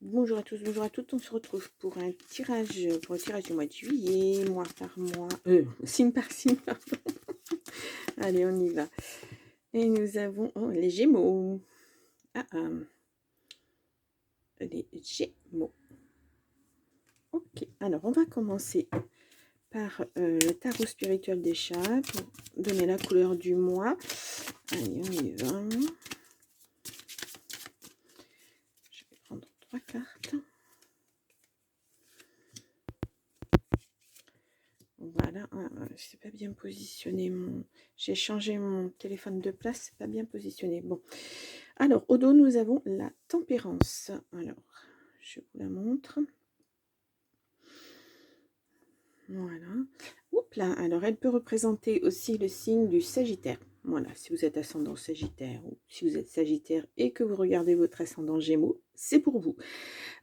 Bonjour à tous, bonjour à toutes. On se retrouve pour le tirage du mois de juillet, mois par mois, signe par signe, pardon. Allez, on y va. Et nous avons les Gémeaux. Les Gémeaux. Ok, alors on va commencer par le tarot spirituel des chats pour donner la couleur du mois. Allez, on y va. Je vais prendre 3 cartes. Voilà, c'est pas bien positionné. J'ai changé mon téléphone de place, c'est pas bien positionné. Bon, alors au dos, nous avons la tempérance. Alors, je vous la montre. Voilà. Oups là, alors elle peut représenter aussi le signe du Sagittaire. Voilà, si vous êtes ascendant Sagittaire ou si vous êtes Sagittaire et que vous regardez votre ascendant Gémeaux, c'est pour vous.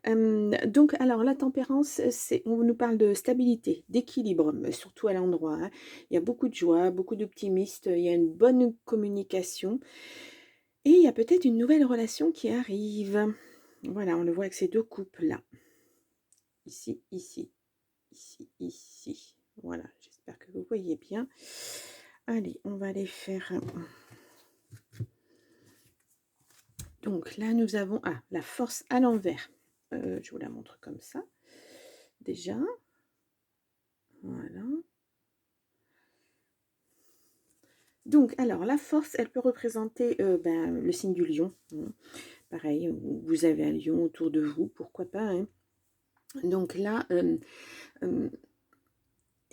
Donc, alors la tempérance, on nous parle de stabilité, d'équilibre, surtout à l'endroit. Hein. Il y a beaucoup de joie, beaucoup d'optimisme, il y a une bonne communication et il y a peut-être une nouvelle relation qui arrive. Voilà, on le voit avec ces deux couples-là. Ici, ici, ici, ici. Voilà, j'espère que vous voyez bien. Allez, on va aller faire... Donc là, nous avons la force à l'envers. Je vous la montre comme ça. Déjà. Voilà. Donc, alors, la force, elle peut représenter le signe du lion. Hein. Pareil, vous avez un lion autour de vous, pourquoi pas. Hein. Donc là,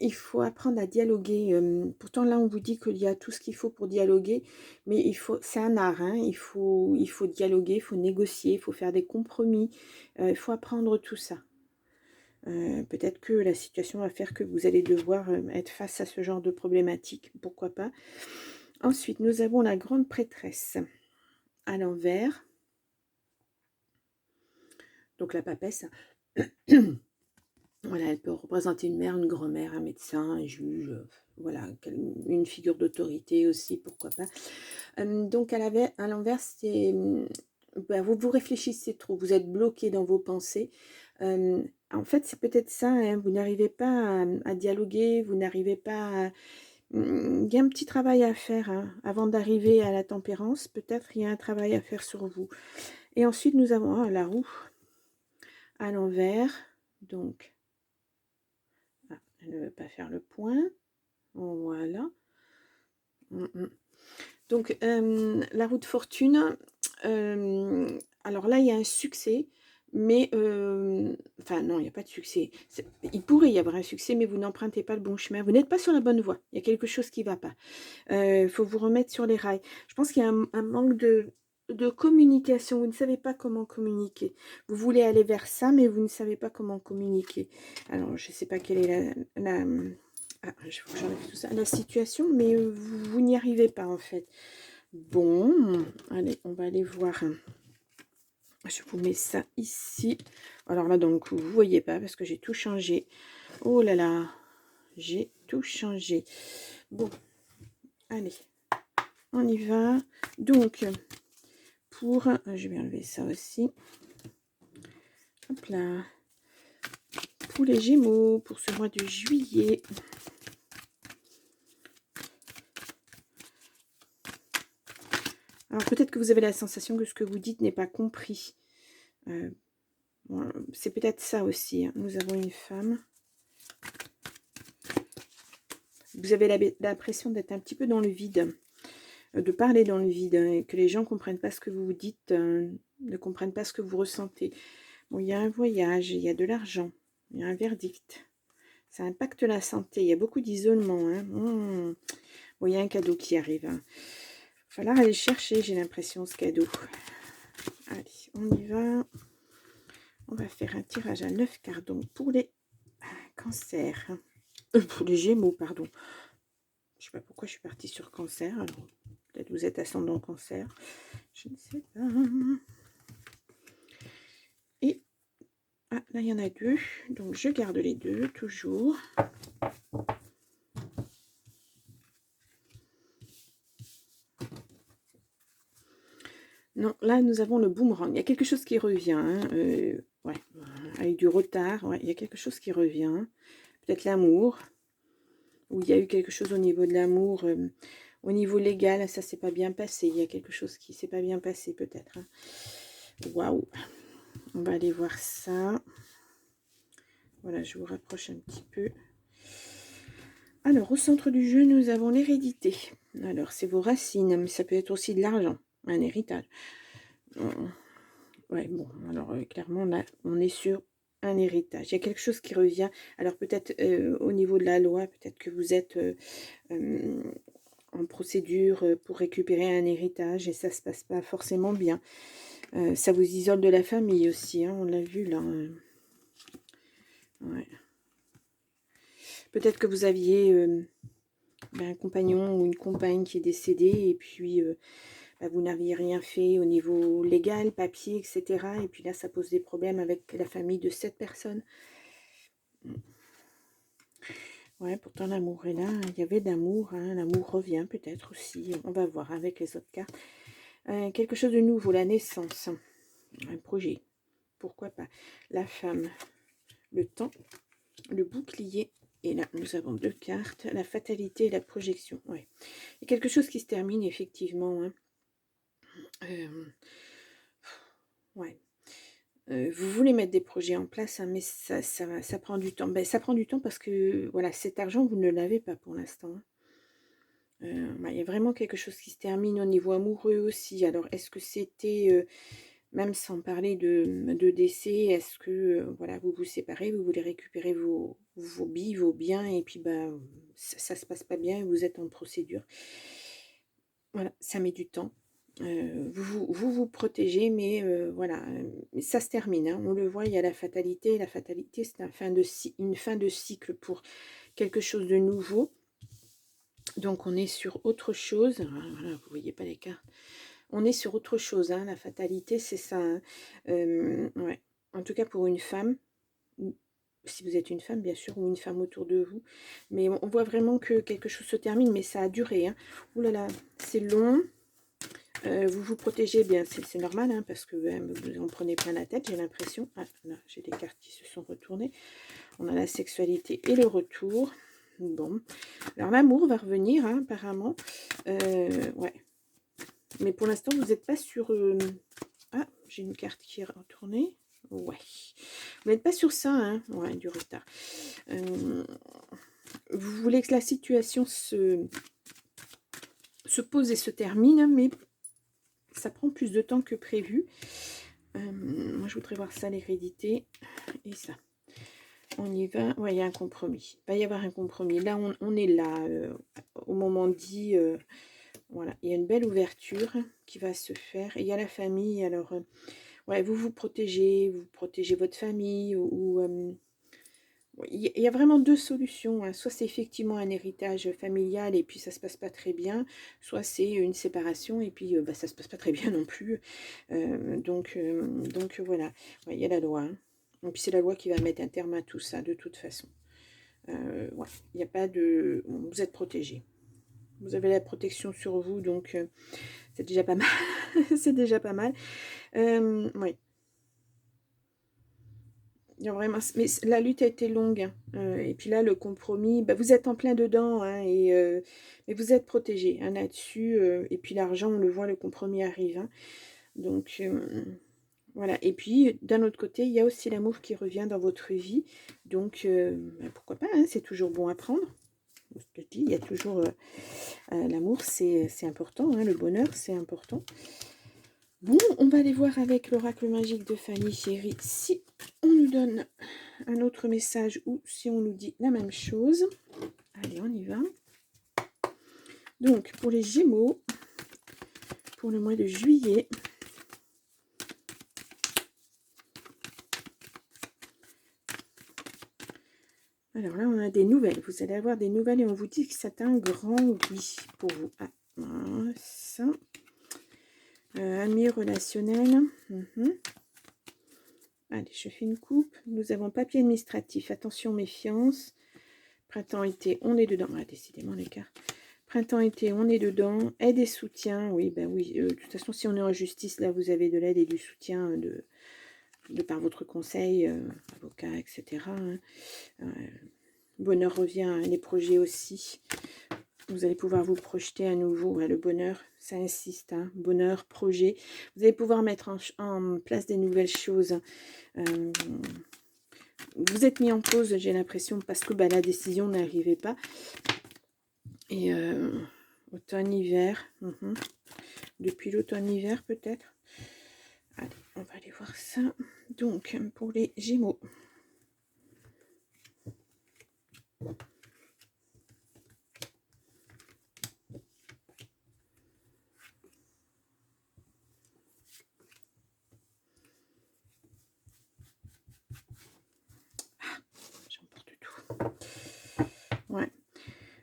il faut apprendre à dialoguer. Pourtant, là, on vous dit qu'il y a tout ce qu'il faut pour dialoguer, mais c'est un art. Hein. Il faut dialoguer, il faut négocier, il faut faire des compromis. Il faut apprendre tout ça. Peut-être que la situation va faire que vous allez devoir être face à ce genre de problématique, pourquoi pas. Ensuite, nous avons la grande prêtresse à l'envers. Donc la papesse, voilà, elle peut représenter une mère, une grand-mère, un médecin, un juge, voilà, une figure d'autorité aussi, pourquoi pas. Donc à l'envers, c'est... vous vous réfléchissez trop, vous êtes bloqué dans vos pensées. En fait, c'est peut-être ça, hein, vous n'arrivez pas à dialoguer, vous n'arrivez pas à... Il y a un petit travail à faire hein, avant d'arriver à la tempérance. Peut-être il y a un travail à faire sur vous. Et ensuite, nous avons la roue à l'envers. Donc, elle ne veut pas faire le point. Voilà. Donc, la roue de fortune. Alors là, il y a un succès. Mais, enfin non, il n'y a pas de succès. Il pourrait y avoir un succès, mais vous n'empruntez pas le bon chemin. Vous n'êtes pas sur la bonne voie. Il y a quelque chose qui ne va pas. Il faut vous remettre sur les rails. Je pense qu'il y a un manque de communication. Vous ne savez pas comment communiquer. Vous voulez aller vers ça, mais vous ne savez pas comment communiquer. Alors, je ne sais pas quelle est j'enlève tout ça, la situation, mais vous n'y arrivez pas en fait. Bon, allez, on va aller voir. Je vous mets ça ici. Alors là, donc, vous ne voyez pas parce que j'ai tout changé. Oh là là, j'ai tout changé. Bon, allez, on y va. Donc, je vais enlever ça aussi. Hop là. Pour les Gémeaux, pour ce mois de juillet. Alors, peut-être que vous avez la sensation que ce que vous dites n'est pas compris. C'est peut-être ça aussi. Hein. Nous avons une femme. Vous avez l'impression d'être un petit peu dans le vide. De parler dans le vide. Hein, et que les gens ne comprennent pas ce que vous dites. Ne comprennent pas ce que vous ressentez. Bon, il y a un voyage. Il y a de l'argent. Il y a un verdict. Ça impacte la santé. Il y a beaucoup d'isolement. Hein. Bon, il y a un cadeau qui arrive. Hein. Il va falloir aller chercher, j'ai l'impression, ce cadeau. Allez, on y va. On va faire un tirage à 9 cartes donc pour les cancers. Pour les Gémeaux, pardon. Je ne sais pas pourquoi je suis partie sur cancer. Alors, peut-être vous êtes ascendant cancer. Je ne sais pas. Et là, il y en a deux. Donc, je garde les deux, toujours. Non, là, nous avons le boomerang. Il y a quelque chose qui revient. Hein. Ouais, avec du retard. Ouais, il y a quelque chose qui revient. Peut-être l'amour. Ou il y a eu quelque chose au niveau de l'amour. Au niveau légal, ça s'est pas bien passé. Il y a quelque chose qui s'est pas bien passé peut-être. Hein. Waouh. On va aller voir ça. Voilà, je vous rapproche un petit peu. Alors, au centre du jeu, nous avons l'hérédité. Alors, c'est vos racines, mais ça peut être aussi de l'argent, un héritage. Ouais, bon, alors clairement, on est sur un héritage. Il y a quelque chose qui revient. Alors, peut-être au niveau de la loi, peut-être que vous êtes en procédure pour récupérer un héritage et ça se passe pas forcément bien. Ça vous isole de la famille aussi, hein, on l'a vu là. Ouais. Peut-être que vous aviez un compagnon ou une compagne qui est décédée et puis vous n'aviez rien fait au niveau légal, papier, etc. Et puis là, ça pose des problèmes avec la famille de cette personne. Ouais, pourtant l'amour est là. Il y avait de l'amour. Hein. L'amour revient peut-être aussi. On va voir avec les autres cartes. Quelque chose de nouveau, la naissance. Un projet. Pourquoi pas. La femme. Le temps. Le bouclier. Et là, nous avons 2 cartes. La fatalité et la projection. Ouais. Il y a quelque chose qui se termine, effectivement. Hein. Ouais. Vous voulez mettre des projets en place, hein, mais ça prend du temps. Ça prend du temps parce que voilà, cet argent, vous ne l'avez pas pour l'instant. Hein. Il y a vraiment quelque chose qui se termine au niveau amoureux aussi. Alors, est-ce que c'était, même sans parler de décès, est-ce que voilà, vous vous séparez, vous voulez récupérer vos billes, vos biens, et puis ça se passe pas bien, vous êtes en procédure. Voilà, ça met du temps. Vous protégez, mais voilà, ça se termine. Hein. On le voit, il y a la fatalité. La fatalité, c'est une fin de cycle pour quelque chose de nouveau. Donc, on est sur autre chose. Voilà, vous voyez pas les cartes. On est sur autre chose. Hein. La fatalité, c'est ça. Hein. Ouais. En tout cas, pour une femme, si vous êtes une femme, bien sûr, ou une femme autour de vous. Mais on voit vraiment que quelque chose se termine, mais ça a duré. Hein. Ouh là là, c'est long. Vous vous protégez bien, c'est normal, hein, parce que vous en prenez plein la tête, j'ai l'impression. Ah, là, j'ai des cartes qui se sont retournées. On a la sexualité et le retour. Bon. Alors, l'amour va revenir, hein, apparemment. Ouais. Mais pour l'instant, vous n'êtes pas sur... Ah, j'ai une carte qui est retournée. Ouais. Vous n'êtes pas sur ça, hein. Ouais, du retard. Vous voulez que la situation se pose et se termine, mais ça prend plus de temps que prévu. Moi, je voudrais voir ça, l'hérédité. Et ça. On y va. Ouais, il y a un compromis. Il va y avoir un compromis. Là, on est là. Au moment dit, voilà. Il y a une belle ouverture qui va se faire. Et il y a la famille. Alors, ouais, vous protégez votre famille. Il y a vraiment 2 solutions. Hein. Soit c'est effectivement un héritage familial et puis ça se passe pas très bien. Soit c'est une séparation et puis ça se passe pas très bien non plus. Donc voilà. Ouais, il y a la loi. Hein. Et puis c'est la loi qui va mettre un terme à tout ça de toute façon. Ouais, il n'y a pas de... Vous êtes protégé. Vous avez la protection sur vous, donc c'est déjà pas mal. C'est déjà pas mal. Oui. Il y a vraiment... Mais la lutte a été longue. Hein. Et puis là, le compromis, vous êtes en plein dedans. Hein, mais vous êtes protégé hein, là-dessus. Et puis l'argent, on le voit, le compromis arrive. Hein. Donc, voilà. Et puis, d'un autre côté, il y a aussi l'amour qui revient dans votre vie. Donc, pourquoi pas, hein, c'est toujours bon à prendre. Je te dis, il y a toujours... l'amour, c'est important. Hein, le bonheur, c'est important. Bon, on va aller voir avec l'oracle magique de Fanny Chérie si on nous donne un autre message ou si on nous dit la même chose. Allez, on y va. Donc, pour les Gémeaux, pour le mois de juillet, alors là, on a des nouvelles. Vous allez avoir des nouvelles et on vous dit que c'est un grand oui pour vous. Ah, ça. Ami relationnel. Allez, je fais une coupe. Nous avons papier administratif. Attention, méfiance. Printemps-été, on est dedans. Ah, décidément, les cartes. Printemps-été, on est dedans. Aide et soutien. Oui, oui. De toute façon, si on est en justice, là, vous avez de l'aide et du soutien de de par votre conseil, avocat, etc. Hein. Bonheur revient, les projets aussi. Vous allez pouvoir vous projeter à nouveau. Le bonheur, ça insiste. Hein. Bonheur, projet. Vous allez pouvoir mettre en place des nouvelles choses. Vous êtes mis en pause, j'ai l'impression, parce que la décision n'arrivait pas. Et automne-hiver. Depuis l'automne-hiver, peut-être. Allez, on va aller voir ça. Donc, pour les Gémeaux. J'emporte tout. Ouais.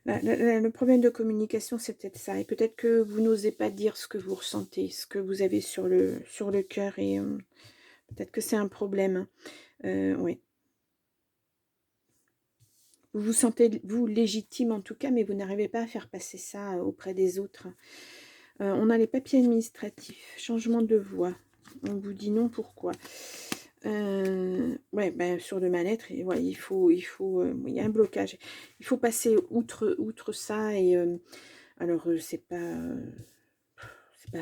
Le problème de communication, c'est peut-être ça. Et peut-être que vous n'osez pas dire ce que vous ressentez, ce que vous avez sur le cœur. Et peut-être que c'est un problème. Oui. Vous vous sentez, vous, légitime en tout cas, mais vous n'arrivez pas à faire passer ça auprès des autres. On a les papiers administratifs, changement de voix. On vous dit non, pourquoi? Ouais, sur le mal-être, ouais, il y a un blocage. Il faut passer outre ça. Et alors, c'est pas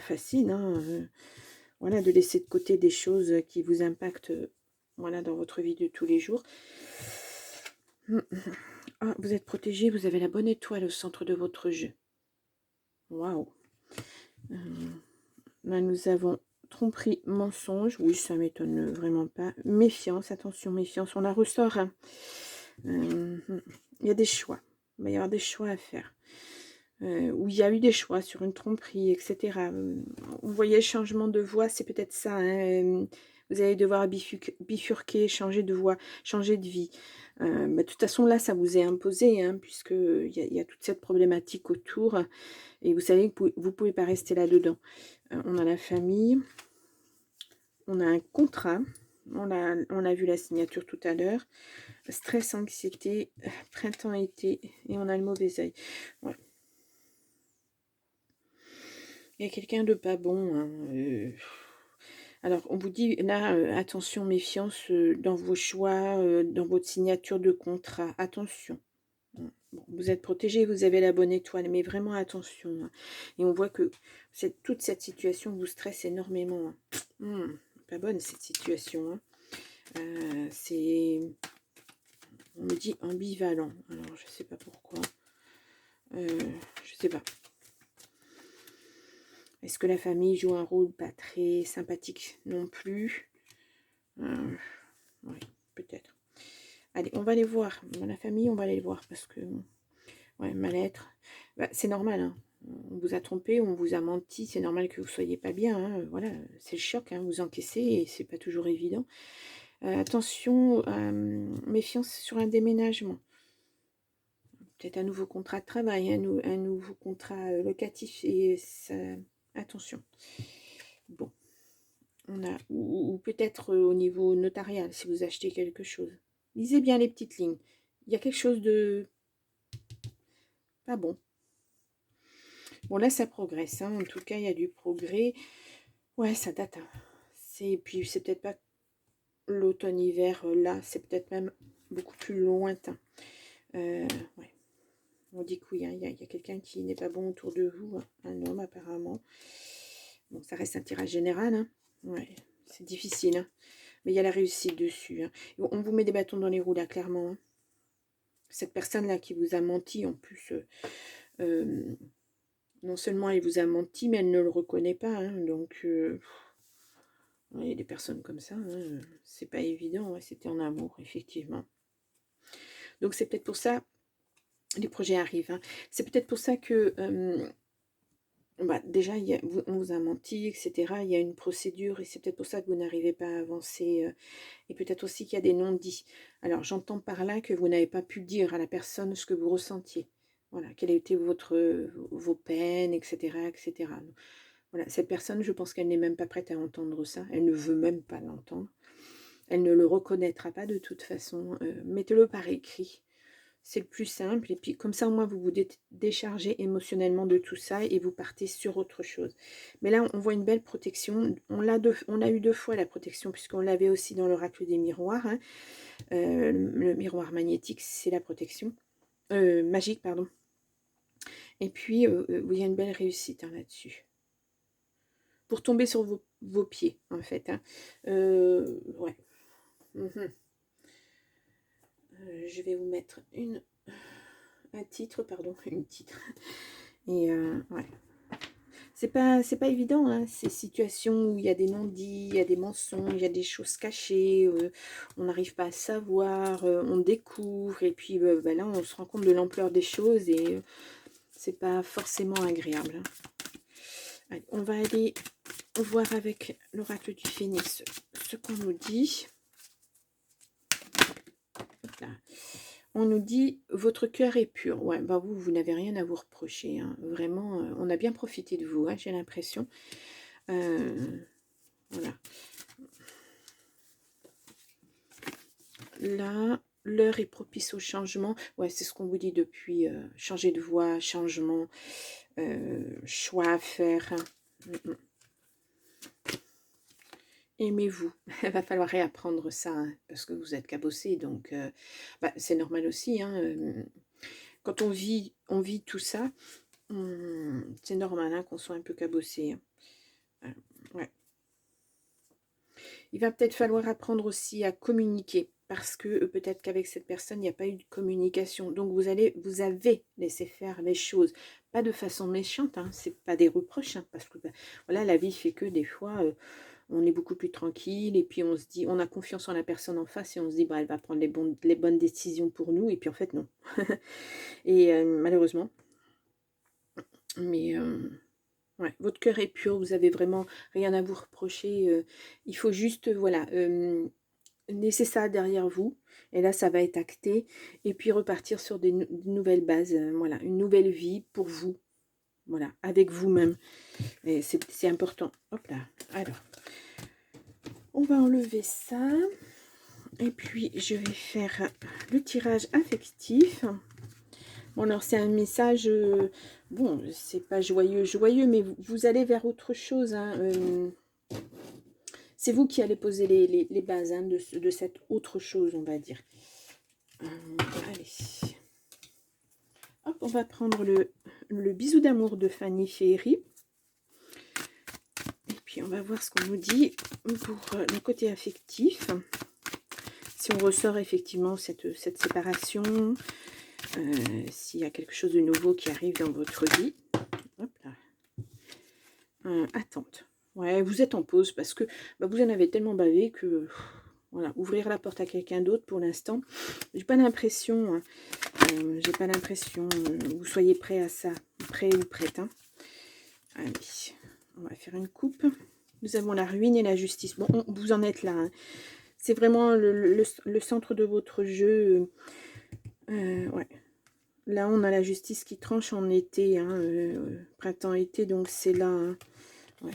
facile, hein, voilà, de laisser de côté des choses qui vous impactent, voilà, dans votre vie de tous les jours. Ah, vous êtes protégé, vous avez la bonne étoile au centre de votre jeu. Waouh. Là, nous avons tromperie, mensonge. Oui, ça m'étonne vraiment pas. Méfiance, attention, méfiance. On la ressort. Hein. Il y a des choix. Il va y avoir des choix à faire. Où il y a eu des choix sur une tromperie, etc. Vous voyez, changement de voix, c'est peut-être ça. Hein. Vous allez devoir bifurquer, changer de voix, changer de vie. De toute façon, là, ça vous est imposé, hein, puisqu'il y a toute cette problématique autour. Et vous savez que vous ne pouvez pas rester là-dedans. On a la famille. On a un contrat. On a vu la signature tout à l'heure. Stress, anxiété, printemps-été. Et on a le mauvais œil. Ouais. Il y a quelqu'un de pas bon. Hein, alors, on vous dit, là, attention, méfiance dans vos choix, dans votre signature de contrat. Attention. Bon, vous êtes protégé, vous avez la bonne étoile, mais vraiment attention. Hein. Et on voit que toute cette situation vous stresse énormément. Hein. Pas bonne, cette situation. Hein. On me dit ambivalent. Alors, je sais pas pourquoi. Je sais pas. Est-ce que la famille joue un rôle pas très sympathique non plus? Oui, peut-être. Allez, on va les voir. La famille, on va aller voir parce que, ouais, mal-être. C'est normal. Hein. On vous a trompé, on vous a menti. C'est normal que vous soyez pas bien. Hein. Voilà, c'est le choc. Hein. Vous encaissez et c'est pas toujours évident. Attention, méfiance sur un déménagement. Peut-être un nouveau contrat de travail, un nouveau contrat locatif. Et ça, attention. Bon. On a, ou peut-être au niveau notarial, si vous achetez quelque chose. Lisez bien les petites lignes. Il y a quelque chose de pas bon. Bon, là, ça progresse. Hein. En tout cas, il y a du progrès. Ouais, ça date. Hein. Puis, c'est peut-être pas l'automne-hiver. Là, c'est peut-être même beaucoup plus lointain. Ouais. On dit que oui, hein, il y a quelqu'un qui n'est pas bon autour de vous. Hein. Un homme, apparemment. Bon, ça reste un tirage général. Hein. Ouais, c'est difficile. Hein. Mais il y a la réussite dessus. Hein. On vous met des bâtons dans les roues, là, clairement. Hein. Cette personne-là qui vous a menti, en plus, non seulement elle vous a menti, mais elle ne le reconnaît pas. Hein. Donc, il y a des personnes comme ça. Hein. C'est pas évident. Ouais, c'était en amour, effectivement. Donc, c'est peut-être pour ça, les projets arrivent. Hein. C'est peut-être pour ça que... déjà, on vous a menti, etc. Il y a une procédure et c'est peut-être pour ça que vous n'arrivez pas à avancer. Et peut-être aussi qu'il y a des non-dits. Alors, j'entends par là que vous n'avez pas pu dire à la personne ce que vous ressentiez. Voilà, quelles étaient vos peines, etc., etc. Voilà, cette personne, je pense qu'elle n'est même pas prête à entendre ça. Elle ne veut même pas l'entendre. Elle ne le reconnaîtra pas de toute façon. Mettez-le par écrit. C'est le plus simple. Et puis comme ça, au moins, vous vous déchargez émotionnellement de tout ça et vous partez sur autre chose. Mais là, on voit une belle protection. On l'a eu 2 fois la protection, puisqu'on l'avait aussi dans l'oracle des miroirs. Hein. Le miroir magnétique, c'est la protection. Magique, pardon. Et puis, il y a une belle réussite hein, là-dessus. Pour tomber sur vos pieds, en fait. Hein. Ouais. Mhm. Je vais vous mettre un titre, pardon, une titre. Et ouais. C'est pas évident, hein, ces situations où il y a des non-dits, il y a des mensonges, il y a des choses cachées, on n'arrive pas à savoir, on découvre, et puis bah, là, on se rend compte de l'ampleur des choses, et c'est pas forcément agréable. Hein. Allez, on va aller voir avec l'oracle du Phénix ce qu'on nous dit. Là. On nous dit, votre cœur est pur. Ouais, bah vous n'avez rien à vous reprocher. Hein. Vraiment, on a bien profité de vous, hein, j'ai l'impression. Voilà. Là, l'heure est propice au changement. Ouais, c'est ce qu'on vous dit depuis. Changer de voie, changement, choix à faire. Aimez-vous. Il va falloir réapprendre ça, hein, parce que vous êtes cabossé, donc bah, c'est normal aussi. Hein, quand on vit tout ça, c'est normal hein, qu'on soit un peu cabossé. Hein. Ouais. Il va peut-être falloir apprendre aussi à communiquer, parce que peut-être qu'avec cette personne, il n'y a pas eu de communication. Donc vous avez laissé faire les choses, pas de façon méchante, hein, c'est pas des reproches, hein, parce que bah, voilà, la vie fait que des fois, on est beaucoup plus tranquille, et puis on se dit, on a confiance en la personne en face, et on se dit, bah, elle va prendre les bonnes décisions pour nous, et puis en fait, non. Et malheureusement, mais... ouais, votre cœur est pur, vous avez vraiment rien à vous reprocher. Il faut juste, voilà, laisser ça derrière vous. Et là, ça va être acté. Et puis repartir sur de nouvelles bases. Voilà, une nouvelle vie pour vous. Voilà, avec vous-même. Et c'est important. Hop là. Alors, on va enlever ça. Et puis, je vais faire le tirage affectif. Bon, alors c'est un message, bon, c'est pas joyeux, mais vous allez vers autre chose. Hein, c'est vous qui allez poser les bases hein, de cette autre chose, on va dire. Allez. Hop, on va prendre le bisou d'amour de Fanny Féerie. Et puis, on va voir ce qu'on nous dit pour le côté affectif. Si on ressort effectivement cette séparation, s'il y a quelque chose de nouveau qui arrive dans votre vie. Hop là. Attente. Ouais, vous êtes en pause parce que bah, vous en avez tellement bavé que voilà, ouvrir la porte à quelqu'un d'autre pour l'instant, j'ai pas l'impression, hein, vous soyez prêt à ça, prêt ou prête. Hein. Allez, on va faire une coupe. Nous avons la ruine et la justice. Bon, vous en êtes là. Hein. C'est vraiment le centre de votre jeu. Ouais. Là, on a la justice qui tranche en été, hein, printemps-été, donc c'est là. Hein. Ouais.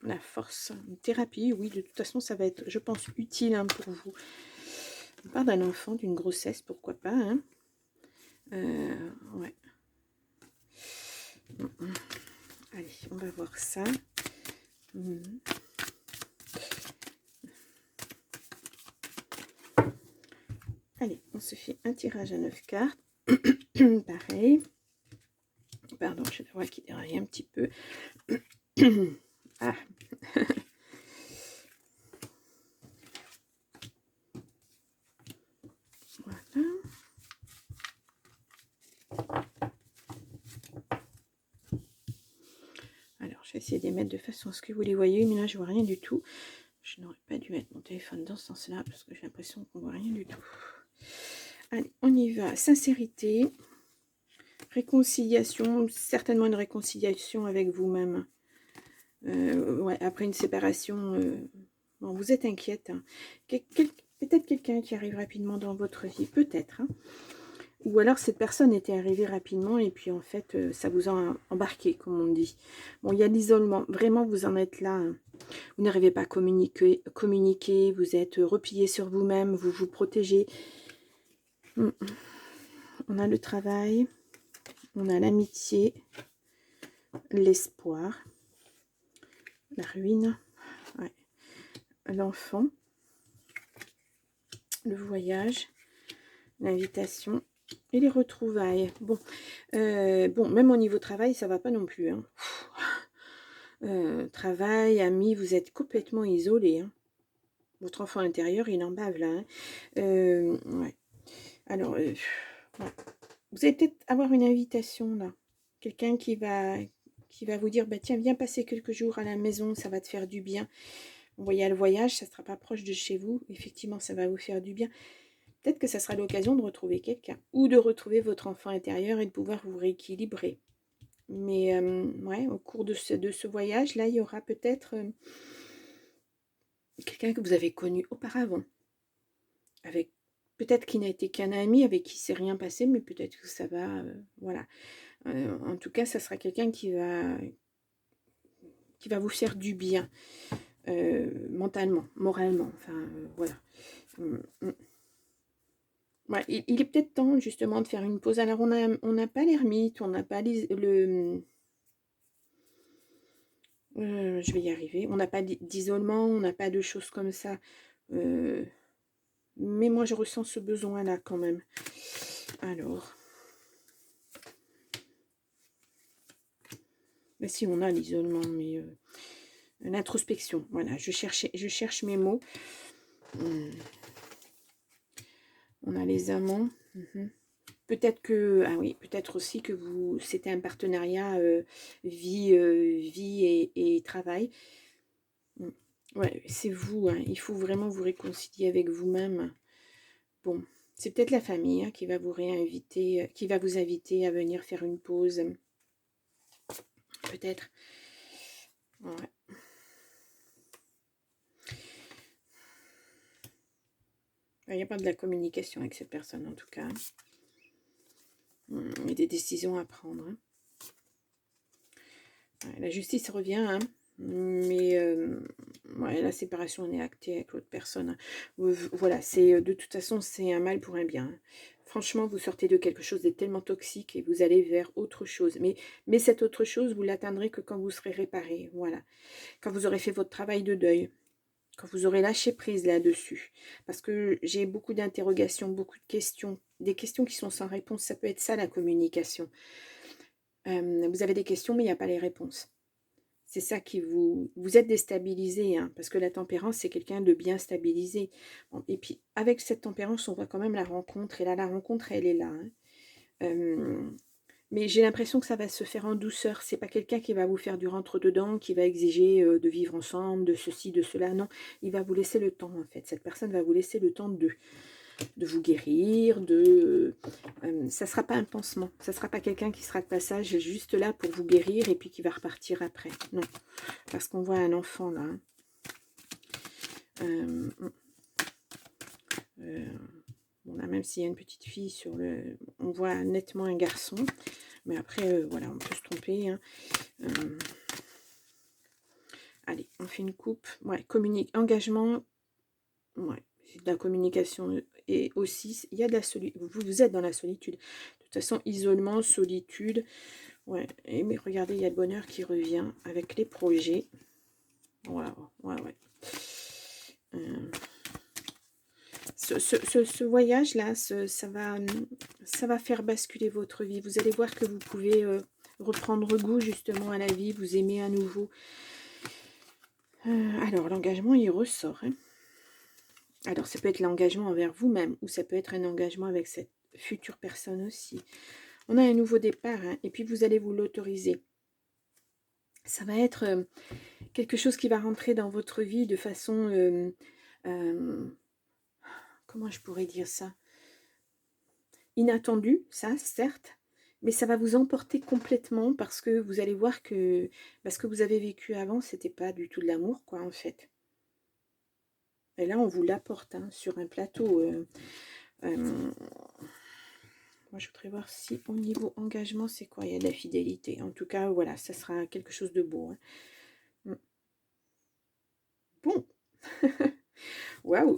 La force, une thérapie, oui, de toute façon, ça va être, je pense, utile hein, pour vous. On parle d'un enfant, d'une grossesse, pourquoi pas. Hein. Ouais. Allez, on va voir ça. Allez, on se fait un tirage à 9 cartes. Pareil. Pardon, je vais voir qu'il déraille un petit peu. Ah. Voilà. Alors, je vais essayer de les mettre de façon à ce que vous les voyez, mais là, je vois rien du tout. Je n'aurais pas dû mettre mon téléphone dans ce sens-là, parce que j'ai l'impression qu'on voit rien du tout. Allez, on y va. Sincérité, réconciliation, certainement une réconciliation avec vous-même. Ouais, après une séparation, bon, vous êtes inquiète. Hein. Peut-être quelqu'un qui arrive rapidement dans votre vie, peut-être. Hein. Ou alors cette personne était arrivée rapidement et puis en fait ça vous a embarqué, comme on dit. Bon, il y a l'isolement, vraiment vous en êtes là, hein. Vous n'arrivez pas à communiquer, vous êtes replié sur vous-même, vous vous protégez. On a le travail, on a l'amitié, l'espoir, la ruine, ouais, l'enfant, le voyage, l'invitation et les retrouvailles. Bon, bon, même au niveau travail, ça va pas non plus, hein. Travail, amis, vous êtes complètement isolé, hein. Votre enfant intérieur, il en bave là, hein. Ouais. Alors, ouais. Vous allez peut-être avoir une invitation là. Quelqu'un qui va vous dire, bah, tiens, viens passer quelques jours à la maison, ça va te faire du bien. Vous voyez, le voyage, ça ne sera pas proche de chez vous. Effectivement, ça va vous faire du bien. Peut-être que ça sera l'occasion de retrouver quelqu'un ou de retrouver votre enfant intérieur et de pouvoir vous rééquilibrer. Mais ouais, au cours de ce voyage, là, il y aura peut-être quelqu'un que vous avez connu auparavant. Avec peut-être qu'il n'a été qu'un ami, avec qui s'est rien passé, mais peut-être que ça va, voilà. En tout cas, ça sera quelqu'un qui va vous faire du bien, mentalement, moralement, enfin, voilà. Ouais, il est peut-être temps, justement, de faire une pause. Alors, on n'a pas l'ermite, on n'a pas je vais y arriver. On n'a pas d'isolement, on n'a pas de choses comme ça. Mais moi, je ressens ce besoin-là, quand même. Alors... Mais si, on a l'isolement, mais... l'introspection, voilà, je cherche mes mots. On a les amants. Peut-être que, ah oui, peut-être aussi que c'était un partenariat vie et travail. Ouais, c'est vous, hein. Il faut vraiment vous réconcilier avec vous-même. Bon, c'est peut-être la famille, hein, qui va vous réinviter, qui va vous inviter à venir faire une pause. Peut-être. Ouais. Il n'y a pas de la communication avec cette personne, en tout cas. Il y a des décisions à prendre, hein. Ouais, la justice revient, hein. Mais ouais, la séparation est actée avec l'autre personne, hein. Voilà, c'est de toute façon, c'est un mal pour un bien, hein. Franchement, vous sortez de quelque chose de tellement toxique et vous allez vers autre chose. Mais cette autre chose, vous l'atteindrez que quand vous serez réparé. Voilà. Quand vous aurez fait votre travail de deuil. Quand vous aurez lâché prise là-dessus. Parce que j'ai beaucoup d'interrogations, beaucoup de questions. Des questions qui sont sans réponse. Ça peut être ça, la communication. Vous avez des questions, mais il n'y a pas les réponses. C'est ça qui vous êtes déstabilisé, hein, parce que la tempérance, c'est quelqu'un de bien stabilisé. Bon, et puis, avec cette tempérance, on voit quand même la rencontre. Et là, la rencontre, elle est là, hein. Mais j'ai l'impression que ça va se faire en douceur. C'est pas quelqu'un qui va vous faire du rentre-dedans, qui va exiger de vivre ensemble, de ceci, de cela. Non, il va vous laisser le temps, en fait. Cette personne va vous laisser le temps de vous guérir, ça ne sera pas un pansement. Ça ne sera pas quelqu'un qui sera de passage juste là pour vous guérir et puis qui va repartir après. Non, parce qu'on voit un enfant là. Bon, là, même s'il y a une petite fille sur le... On voit nettement un garçon. Mais après, voilà, on peut se tromper, hein. Allez, on fait une coupe. Ouais, engagement. Ouais, de la communication. Et aussi, il y a de la solitude. Vous êtes dans la solitude. De toute façon, isolement, solitude. Ouais, mais regardez, il y a le bonheur qui revient avec les projets. Voilà, ouais, ouais. Ce voyage-là, ça va faire basculer votre vie. Vous allez voir que vous pouvez reprendre goût justement à la vie, vous aimer à nouveau. Alors, l'engagement, il ressort, hein. Alors, ça peut être l'engagement envers vous-même ou ça peut être un engagement avec cette future personne aussi. On a un nouveau départ, hein, et puis vous allez vous l'autoriser. Ça va être quelque chose qui va rentrer dans votre vie de façon... comment je pourrais dire ça? Inattendue, ça, certes, mais ça va vous emporter complètement parce que vous allez voir que ce que vous avez vécu avant, c'était pas du tout de l'amour, quoi, en fait. Et là, on vous l'apporte, hein, sur un plateau. Moi, je voudrais voir si au niveau engagement, c'est quoi? Il y a de la fidélité. En tout cas, voilà, ça sera quelque chose de beau. Hein. Bon, waouh!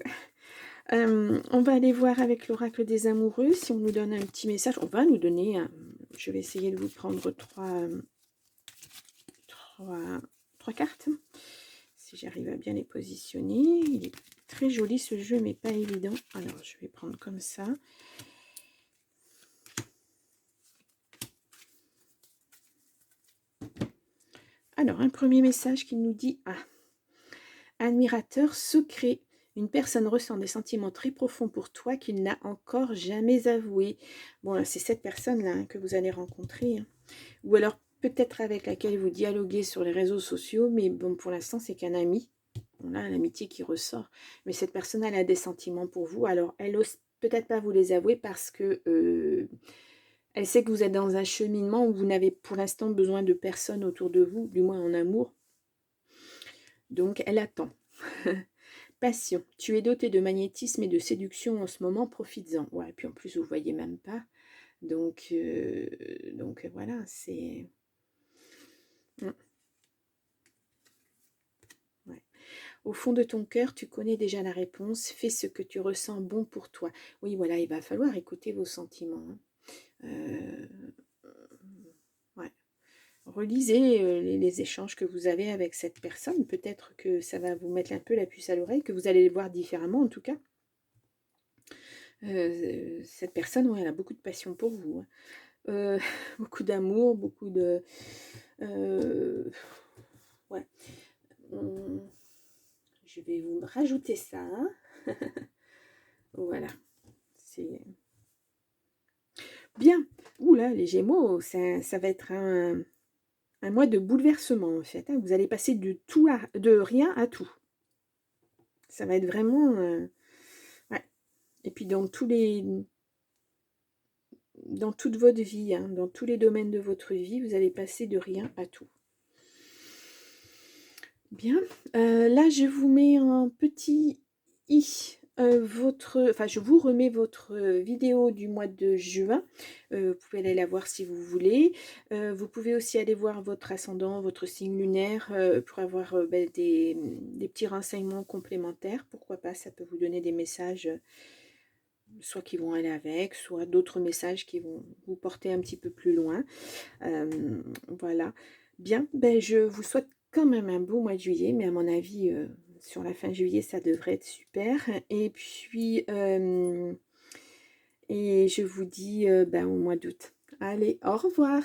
On va aller voir avec l'oracle des amoureux si on nous donne un petit message. On va nous donner, je vais essayer de vous prendre trois cartes, si j'arrive à bien les positionner. Il est très joli ce jeu, mais pas évident. Alors, je vais prendre comme ça. Alors, un premier message qui nous dit, admirateur secret. Une personne ressent des sentiments très profonds pour toi qu'il n'a encore jamais avoué. Bon, c'est cette personne-là hein, que vous allez rencontrer. Hein. Ou alors peut-être avec laquelle vous dialoguez sur les réseaux sociaux, mais bon, pour l'instant, c'est qu'un ami. On a l'amitié qui ressort. Mais cette personne, elle a des sentiments pour vous. Alors, elle n'ose peut-être pas vous les avouer parce que elle sait que vous êtes dans un cheminement où vous n'avez pour l'instant besoin de personne autour de vous, du moins en amour. Donc, elle attend. Passion. Tu es doté de magnétisme et de séduction en ce moment, profites-en. Ouais, et puis en plus, vous ne voyez même pas. Donc voilà, c'est... Ouais. Au fond de ton cœur, tu connais déjà la réponse. Fais ce que tu ressens bon pour toi. Oui, voilà, il va falloir écouter vos sentiments. Hein. Ouais. Relisez les échanges que vous avez avec cette personne. Peut-être que ça va vous mettre un peu la puce à l'oreille, que vous allez les voir différemment en tout cas. Cette personne, ouais, elle a beaucoup de passion pour vous. Hein. Beaucoup d'amour, beaucoup de... ouais. Je vais vous rajouter ça. Hein. Voilà. C'est... Bien. Ouh là, les Gémeaux, ça va être un mois de bouleversement en fait. Hein. Vous allez passer de rien à tout. Ça va être vraiment... ouais. Et puis dans toute votre vie, hein, dans tous les domaines de votre vie, vous allez passer de rien à tout. Bien. Là, je vous mets un petit i. Je vous remets votre vidéo du mois de juin. Vous pouvez aller la voir si vous voulez. Vous pouvez aussi aller voir votre ascendant, votre signe lunaire pour avoir des petits renseignements complémentaires. Pourquoi pas, ça peut vous donner des messages, soit qui vont aller avec, soit d'autres messages qui vont vous porter un petit peu plus loin. Voilà. Bien, je vous souhaite quand même un beau mois de juillet, mais à mon avis, sur la fin juillet, ça devrait être super. Et puis, et je vous dis au mois d'août. Allez, au revoir.